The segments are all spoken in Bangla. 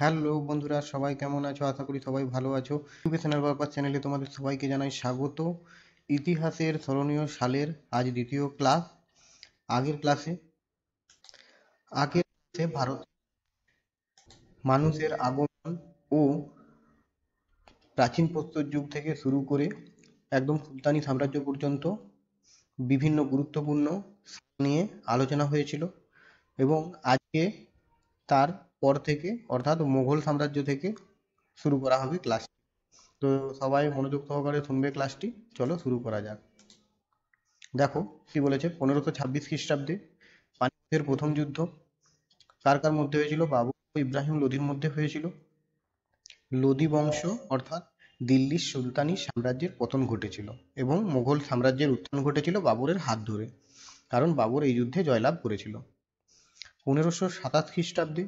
হ্যালো বন্ধুরা, সবাই কেমন আছো? আশা করি সবাই ভালো আছো। এডুকেশনাল পারপাস চ্যানেলে তোমাদের সবাইকে জানাই স্বাগত। ইতিহাসের স্মরণীয় সালের আজ দ্বিতীয় ক্লাস। আগের ক্লাসে ভারত মানুষের আগমন ও প্রাচীন প্রস্তর যুগ থেকে শুরু করে একদম সুলতানি সাম্রাজ্য পর্যন্ত বিভিন্ন গুরুত্বপূর্ণ নিয়ে আলোচনা হয়েছিল এবং আজকে তার পর থেকে অর্থাৎ মুঘল সাম্রাজ্য থেকে শুরু করা হবে ক্লাস। তো সবাই মনোযোগ সহকারে শুনবে ক্লাসটি। চলো শুরু করা যাক। দেখো কি বলেছে, 1526 খ্রিস্টাব্দে পানিপথের প্রথম যুদ্ধ কার কার মধ্যে হয়েছিল? বাবর ও ইব্রাহিম লোদির মধ্যে হয়েছিল। লোদি বংশ অর্থাৎ দিল্লির সুলতানি সাম্রাজ্যের পতন ঘটেছিল এবং মুঘল সাম্রাজ্যের উত্থান ঘটেছিল বাবরের হাত ধরে, কারণ বাবর এই যুদ্ধে জয়লাভ করেছিল। 1527 খ্রিস্টাব্দে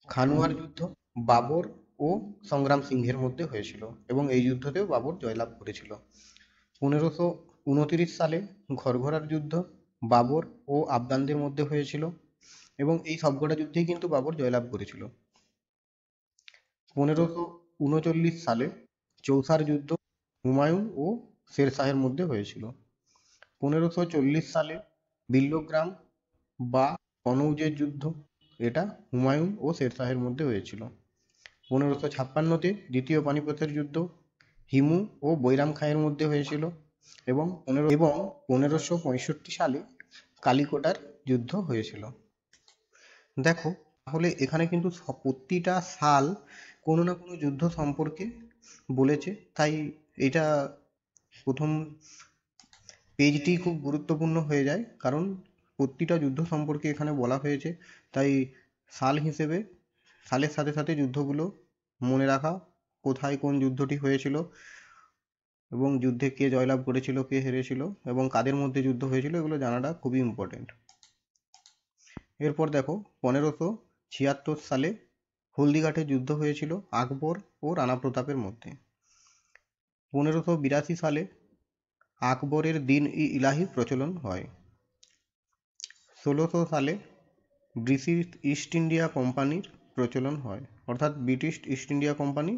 খানুয়ার যুদ্ধ বাবর ও সংগ্রাম সিংহের মধ্যে হয়েছিল এবং এই যুদ্ধতেও বাবর জয়লাভ করেছিল। 1529 সালে ঘরঘরার যুদ্ধ বাবর ও আফগানদের মধ্যে হয়েছিল এবং এই সবকটা যুদ্ধেই কিন্তু বাবর জয়লাভ করেছিল। 1539 সালে চৌসার যুদ্ধ হুমায়ুন ও শের শাহের মধ্যে হয়েছিল। 1540 সালে বিল্লগ্রাম বা কনৌজের যুদ্ধ, এটা হুমায়ুন ও শের শাহের মধ্যে হয়েছিল। 1556-তে দ্বিতীয় পানিপথের যুদ্ধ হিমু ও বৈরাম খাঁয়ের মধ্যে হয়েছিল এবং 1565 সালে কালিকোটার যুদ্ধ হয়েছিল। দেখো তাহলে এখানে কিন্তু প্রতিটা সাল কোনো না কোনো যুদ্ধ সম্পর্কে বলেছে, তাই এটা প্রথম পেজটি খুব গুরুত্বপূর্ণ হয়ে যায়, কারণ প্রতিটা যুদ্ধ সম্পর্কে এখানে বলা হয়েছে। তাই সাল হিসেবে সালের সাথে সাথে যুদ্ধগুলো মনে রাখা, কোথায় কোন যুদ্ধটি হয়েছিল এবং যুদ্ধে কে জয়লাভ করেছিল, কে হেরেছিল এবং কাদের মধ্যে যুদ্ধ হয়েছিল, এগুলো জানাটা খুবই ইম্পর্টেন্ট। এরপর দেখো 1576 সালে হলদিঘাটে যুদ্ধ হয়েছিল আকবর ও রানা প্রতাপের মধ্যে। 1582 সালে আকবরের দিন ই ইলাহি প্রচলন হয়। 1600 সালে ব্রিটিশ ইস্ট ইন্ডিয়া কোম্পানির প্রচলন হয়, অর্থাৎ ব্রিটিশ ইস্ট ইন্ডিয়া কোম্পানি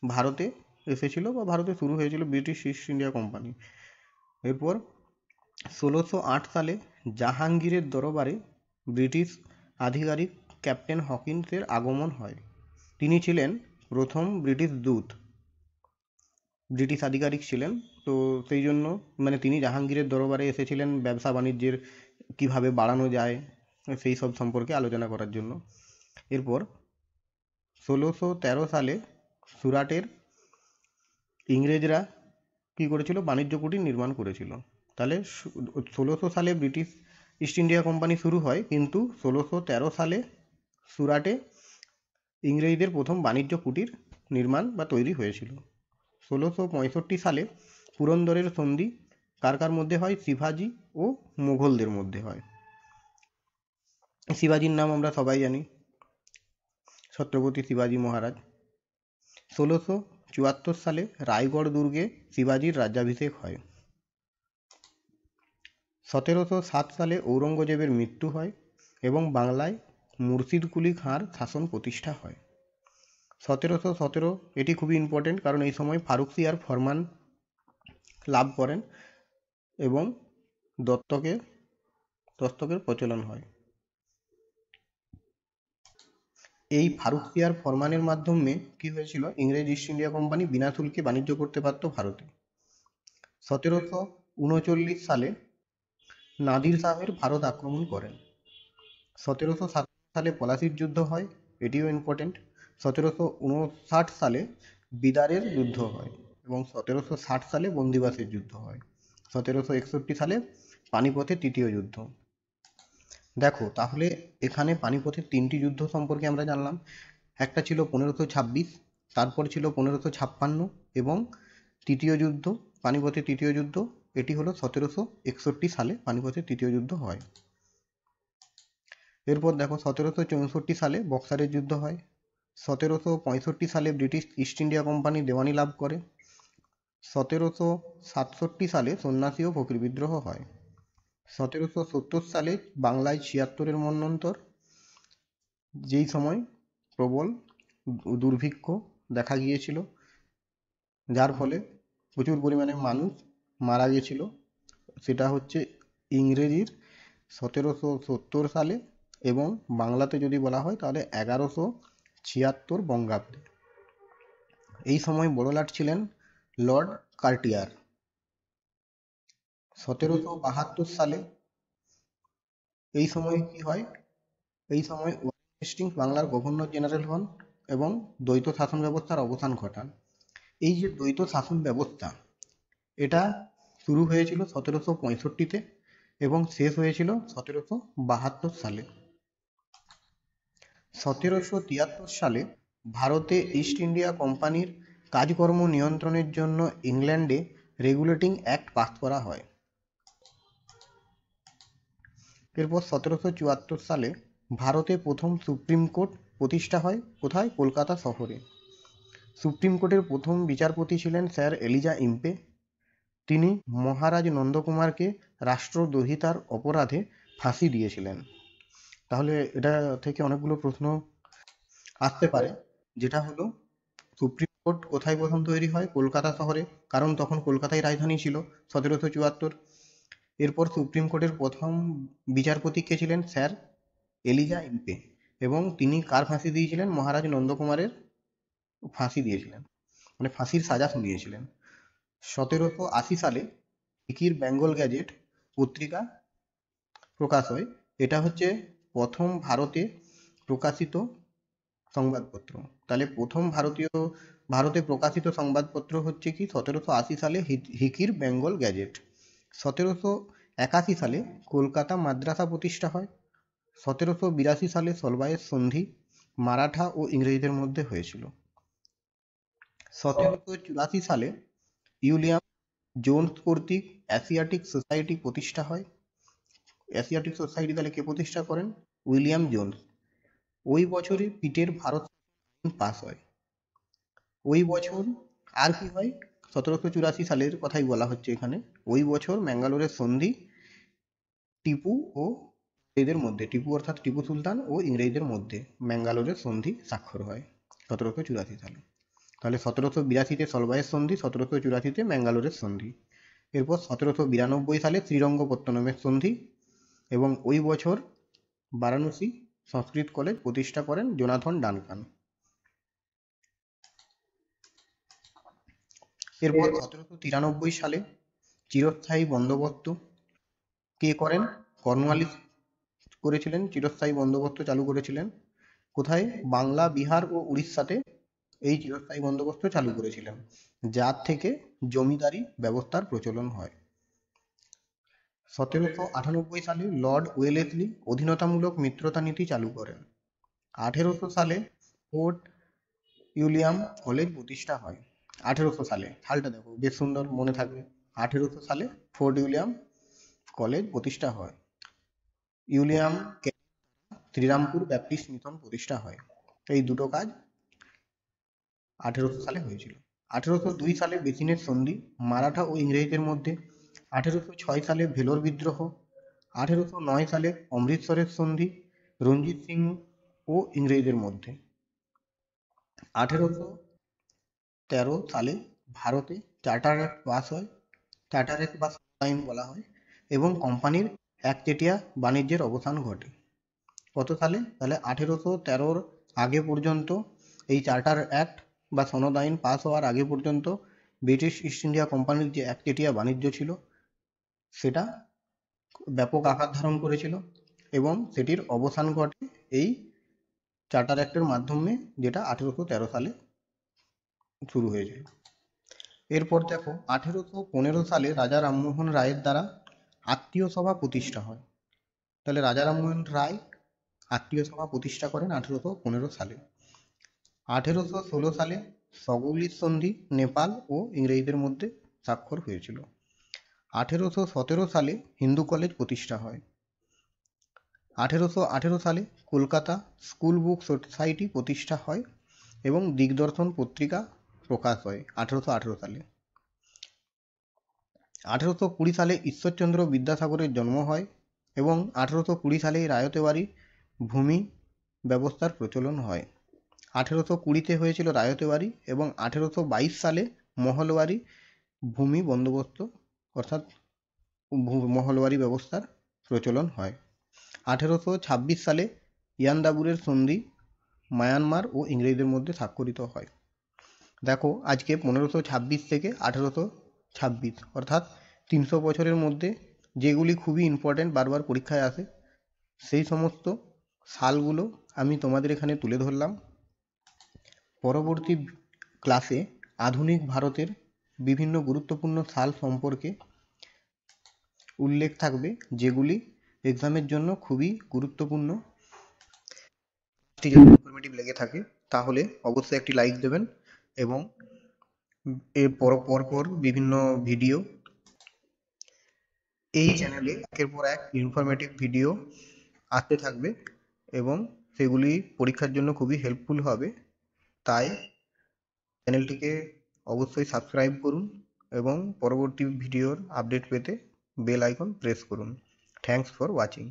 ভারতে এসেছিল বা ভারতে শুরু হয়েছিল ব্রিটিশ ইস্ট ইন্ডিয়া কোম্পানি। এরপর 1608 সালে জাহাঙ্গীরের দরবারে ব্রিটিশ আধিকারিক ক্যাপ্টেন হকিন্সের আগমন হয়। তিনি ছিলেন প্রথম ব্রিটিশ দূত, ব্রিটিশ আধিকারিক ছিলেন। তো সেই জন্য তিনি জাহাঙ্গীরের দরবারে এসেছিলেন ব্যবসা বাণিজ্যের কিভাবে বাড়ানো যায় সেই সব সম্পর্কে আলোচনা করার জন্য। এরপর 1613 সালে সুরাটের ইংরেজরা কি করেছিল? বাণিজ্য কুটির নির্মাণ করেছিল। তাহলে 1600 সালে ব্রিটিশ ইস্ট ইন্ডিয়া কোম্পানি শুরু হয়, কিন্তু 1613 সালে সুরাটে ইংরেজদের প্রথম বাণিজ্য কুটির নির্মাণ বা তৈরি হয়েছিল। 1665 সালে পুরন্দরের সন্ধি কার কার মধ্যে হয়? শিবাজি ও মুঘলদের মধ্যে হয়। শিবাজির নাম আমরা সবাই জানি, ছত্রপতি শিবাজি মহারাজ। 1674 সালে রায়গড় দুর্গে শিবাজির রাজ্যাভিষেক হয়। 1707 সালে ঔরঙ্গজেবের মৃত্যু হয় এবং বাংলায় মুর্শিদ কুলি খাঁর শাসন প্রতিষ্ঠা হয়। 1717, এটি খুবই ইম্পর্টেন্ট, কারণ এই সময় ফারুখিয়ার ফরমান লাভ করেন এবং দস্তকের প্রচলন হয়। এই ফারুখিয়ার ফরমানের মাধ্যমে কি হয়েছিল? ইংরেজ ইস্ট ইন্ডিয়া কোম্পানি বিনা শুল্কে বাণিজ্য করতে পারত ভারতে। 1739 সালে নাদির শাহের ভারত আক্রমণ করেন। 1757 সালে পলাশির যুদ্ধ হয়, এটিও ইম্পর্টেন্ট। 1759 সালে বিদারের যুদ্ধ হয় এবং 1760 সালে বন্দিবাসের যুদ্ধ হয়। 1761 সালে পানিপথের তৃতীয় যুদ্ধ। দেখো তাহলে এখানে পানিপথের তিনটি যুদ্ধ সম্পর্কে আমরা জানলাম। একটা ছিল 1526, তারপর ছিল 1556 এবং তৃতীয় যুদ্ধ, পানিপথের তৃতীয় যুদ্ধ, এটি হলো 1761 সালে পানিপথের তৃতীয় যুদ্ধ হয়। এরপর দেখো 1764 সালে বক্সারের যুদ্ধ হয়। 1765 সালে ব্রিটিশ ইস্ট ইন্ডিয়া কোম্পানি দেওয়ানি লাভ করে। 1767 সালে সন্ন্যাসী ও ফকির বিদ্রোহ হয়। 1770 সালে বাংলায় 76-এর মন্বন্তর, যেই সময় প্রবল দুর্ভিক্ষ দেখা গিয়েছিল, যার ফলে প্রচুর পরিমাণে মানুষ মারা গেছিল। সেটা হচ্ছে ইংরেজির 1770 সালে, এবং বাংলাতে যদি বলা হয় তাহলে 1176 বঙ্গাব্দে। এই সময় বড়লাট ছিলেন লর্ড কার্টিয়ার। 1772 সালে এই সময় কি হয়, এই সময় ওয়ারেন হেস্টিংস বাংলার গভর্নর জেনারেল হন এবং দ্বৈত শাসন ব্যবস্থার অবসান ঘটান। এই যে দ্বৈত শাসন ব্যবস্থা, এটা শুরু হয়েছিল 1765-তে এবং শেষ হয়েছিল 1772 সালে। 1773 সালে ভারতে ইস্ট ইন্ডিয়া কোম্পানির কাজকর্ম নিয়ন্ত্রণের জন্য ইংল্যান্ডে রেগুলেটিং অ্যাক্ট পাস করা হয়। এরপর 1774 সালে ভারতে প্রথম সুপ্রিম কোর্ট প্রতিষ্ঠা হয়। কোথায়? কলকাতা শহরে। সুপ্রিম কোর্টের প্রথম বিচারপতি ছিলেন স্যার এলিজা ইম্পে। তিনি মহারাজ নন্দকুমারকে রাষ্ট্রদ্রোহিতার অপরাধে ফাঁসি দিয়েছিলেন। তাহলে এটা থেকে অনেকগুলো প্রশ্ন আসতে পারে, যেটা হলো সুপ্রিম কোর্ট কোথায় প্রথম তৈরি হয়? কলকাতা শহরে, কারণ তখন কলকাতাই রাজধানী ছিল 1774। এরপর সুপ্রিম কোর্টের প্রথম বিচারপতি কে ছিলেন? স্যার এলিজা ইম্পে, এবং তিনি কার ফাঁসি দিয়েছিলেন? মহারাজ নন্দকুমারের ফাঁসি দিয়েছিলেন, মানে ফাঁসির সাজা শুনিয়েছিলেন। 1780 সালে হিকির বেঙ্গল গ্যাজেট পত্রিকা প্রকাশ হয়। এটা হচ্ছে প্রথম ভারতে প্রকাশিত সংবাদপত্র। তাহলে প্রথম ভারতে প্রকাশিত সংবাদপত্র হচ্ছে কি? 1780 সালে হিকির বেঙ্গল গ্যাজেট। 1781 সালে কলকাতা মাদ্রাসা প্রতিষ্ঠা হয়। 1782 সালে সলবায়ের সন্ধি মারাঠা ও ইংরেজদের মধ্যে হয়েছিল। 1784 সালে উইলিয়াম জোন্স কর্তৃক এশিয়াটিক সোসাইটি প্রতিষ্ঠা হয়। এশিয়াটিক সোসাইটি তাহলে কে প্রতিষ্ঠা করেন? William Jones. ওই বছরে পিটের ভারত আইন পাস হয়। ওই বছর আর কি হয়? 1784 সালের কথাই বলা হচ্ছে এখানে। ওই বছর ম্যাঙ্গালোরের সন্ধি টিপু ও ইংরেজদের মধ্যে, টিপু অর্থাৎ টিপু সুলতান ও ইংরেজদের মধ্যে ম্যাঙ্গালোরের সন্ধি স্বাক্ষর হয় 1784 সালে। তাহলে 1782-তে সলবায়ের সন্ধি, 1784-তে ম্যাঙ্গালোরের সন্ধি। এরপর 1792 সালে শ্রীরঙ্গপত্তনমের সন্ধি, এবং ওই বছর বারাণসী সংস্কৃত কলেজ প্রতিষ্ঠা করেন জোনাথন ডানকান। এরপর 1793 সালে চিরস্থায়ী বন্দোবস্ত কে করেন? কর্নওয়ালিস করেছিলেন, চিরস্থায়ী বন্দোবস্ত চালু করেছিলেন। কোথায়? বাংলা, বিহার ও উড়িষ্যাতে এই চিরস্থায়ী বন্দোবস্ত চালু করেছিলেন, যার থেকে জমিদারি ব্যবস্থার প্রচলন হয়। 1798 সালে লর্ড ওয়েলেসলি অধীনতামূলক মিত্রতা নীতি চালু করেন। 1800 সালে ফোর্ট উইলিয়াম কলেজ প্রতিষ্ঠা হয়। 1800 সালে, সালটা দেখো বেশ সুন্দর, মনে থাকবে। 1800 সালে ফোর্ট উইলিয়াম কলেজ প্রতিষ্ঠা হয়। উইলিয়াম শ্রীরামপুর ব্যাপটিস্ট মিশন প্রতিষ্ঠা হয়। এই দুটো কাজ 1800 সালে হয়েছিল। 1802 সালে বেসিনের সন্ধি মারাঠা ও ইংরেজদের মধ্যে। 1806 সালে ভেলোর বিদ্রোহ। 1809 সালে অমৃতসরের সন্ধি রঞ্জিত সিং ও ইংরেজদের মধ্যে। 1813 সালে ভারতে চার্টার অ্যাক্ট পাস হয়। চার্টার অ্যাক্ট বা আইন বলা হয়, এবং কোম্পানির একচেটিয়া বাণিজ্যের অবসান ঘটে। কত সালে? তাহলে 1813 আগে পর্যন্ত এই চার্টার অ্যাক্ট বা সনদ আইন পাস হওয়ার আগে পর্যন্ত ব্রিটিশ ইস্ট ইন্ডিয়া কোম্পানির যে একচেটিয়া বাণিজ্য ছিল সেটা ব্যাপক আকার ধারণ করেছিল, এবং সেটির অবসান ঘটে এই চার্টার অ্যাক্টের মাধ্যমে, যেটা 1813 সালে শুরু হয়েছিল। এরপর দেখো 1815 সালে রাজা রামমোহন রায়ের দ্বারা আত্মীয় সভা প্রতিষ্ঠা হয়। তাহলে রাজা রামমোহন রায় আত্মীয় সভা প্রতিষ্ঠা করেন 1815 সালে। 1816 সালে সগৌলির সন্ধি নেপাল ও ইংরেজদের মধ্যে স্বাক্ষর হয়েছিল। 1817 সালে হিন্দু কলেজ প্রতিষ্ঠা হয়। 1818 সালে কলকাতা স্কুল বুক সোসাইটি প্রতিষ্ঠা হয় এবং দিগদর্শন পত্রিকা প্রকাশ হয় 1818 সালে। 1820 সালে ঈশ্বরচন্দ্র বিদ্যাসাগরের জন্ম হয় এবং 1820 সালে রায়তেবাড়ি ভূমি ব্যবস্থার প্রচলন হয়। 1820-তে হয়েছিল রায়তে বাড়ি এবং 1822 সালে মহলবাড়ি ভূমি বন্দোবস্ত অর্থাৎ মহলবাড়ি ব্যবস্থার প্রচলন হয়। 1826 সালে ইয়ান্দাবুরের সন্ধি মায়ানমার ও ইংরেজদের মধ্যে স্বাক্ষরিত হয়। দেখো আজকে 1526 থেকে 1826 অর্থাৎ 300 বছরের মধ্যে যেগুলি খুবই ইম্পর্ট্যান্ট, বারবার পরীক্ষায় আসে, সেই সমস্ত সালগুলো আমি তোমাদের এখানে তুলে ধরলাম। পরবর্তী ক্লাসে আধুনিক ভারতের বিভিন্ন গুরুত্বপূর্ণ সাল সম্পর্কে উল্লেখ থাকবে, যেগুলি এক্সামের জন্য খুবই গুরুত্বপূর্ণ। যদি ইনফরমেটিভ লেগে থাকে তাহলে অবশ্যই একটি লাইক দেবেন এবং এর পরপর বিভিন্ন ভিডিও এই চ্যানেলে একের পর এক ইনফরমেটিভ ভিডিও আসতে থাকবে এবং সেগুলি পরীক্ষার জন্য খুবই হেল্পফুল হবে। তাই চ্যানেলটিকে অবশ্যই সাবস্ক্রাইব করুন এবং পরবর্তী ভিডিওর আপডেট পেতে বেল আইকন প্রেস করুন। Thanks for watching.